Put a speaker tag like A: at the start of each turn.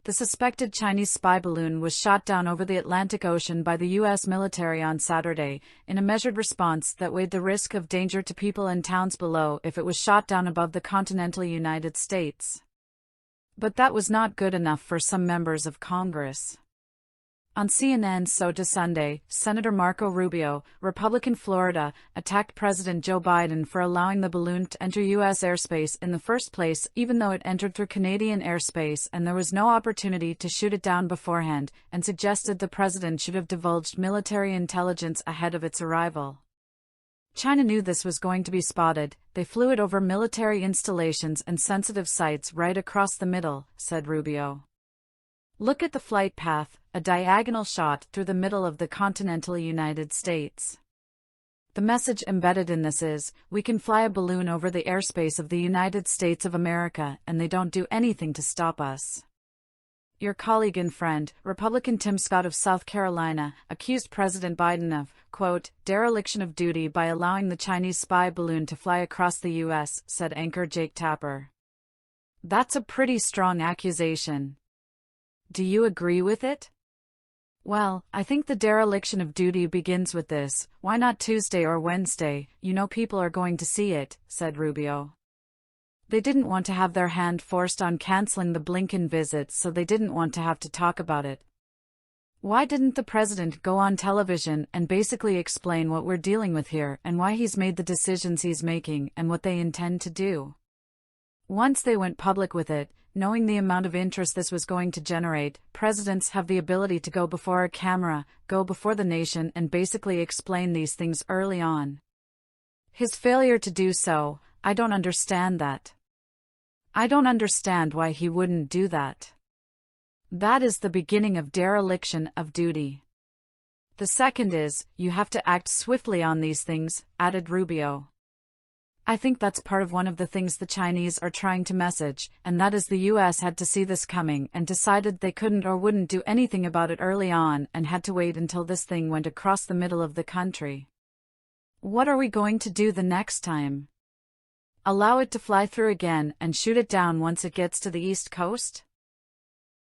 A: The suspected Chinese spy balloon was shot down over the Atlantic Ocean by the U.S. military on Saturday, in a measured response that weighed the risk of danger to people and towns below if it was shot down above the continental United States. But that was not good enough for some members of Congress. On CNN's So to Sunday, Senator Marco Rubio, Republican Florida, attacked President Joe Biden for allowing the balloon to enter U.S. airspace in the first place, even though it entered through Canadian airspace and there was no opportunity to shoot it down beforehand, and suggested the president should have divulged military intelligence ahead of its arrival. China knew this was going to be spotted. They flew it over military installations and sensitive sites right across the middle, said Rubio. Look at the flight path, a diagonal shot through the middle of the continental United States. The message embedded in this is, we can fly a balloon over the airspace of the United States of America and they don't do anything to stop us. Your colleague and friend, Republican Tim Scott of South Carolina, accused President Biden of, quote, dereliction of duty by allowing the Chinese spy balloon to fly across the U.S., said anchor Jake Tapper. That's a pretty strong accusation. Do you agree with it? Well, I think the dereliction of duty begins with this, why not Tuesday or Wednesday, you know people are going to see it, said Rubio. They didn't want to have their hand forced on canceling the Blinken visit, so they didn't want to have to talk about it. Why didn't the president go on television and basically explain what we're dealing with here and why he's made the decisions he's making and what they intend to do? Once they went public with it, knowing the amount of interest this was going to generate, presidents have the ability to go before a camera, go before the nation and basically explain these things early on. His failure to do so, I don't understand that. I don't understand why he wouldn't do that. That is the beginning of dereliction of duty. The second is, you have to act swiftly on these things, added Rubio. I think that's part of one of the things the Chinese are trying to message, and that is the U.S. had to see this coming and decided they couldn't or wouldn't do anything about it early on and had to wait until this thing went across the middle of the country. What are we going to do the next time? Allow it to fly through again and shoot it down once it gets to the East Coast?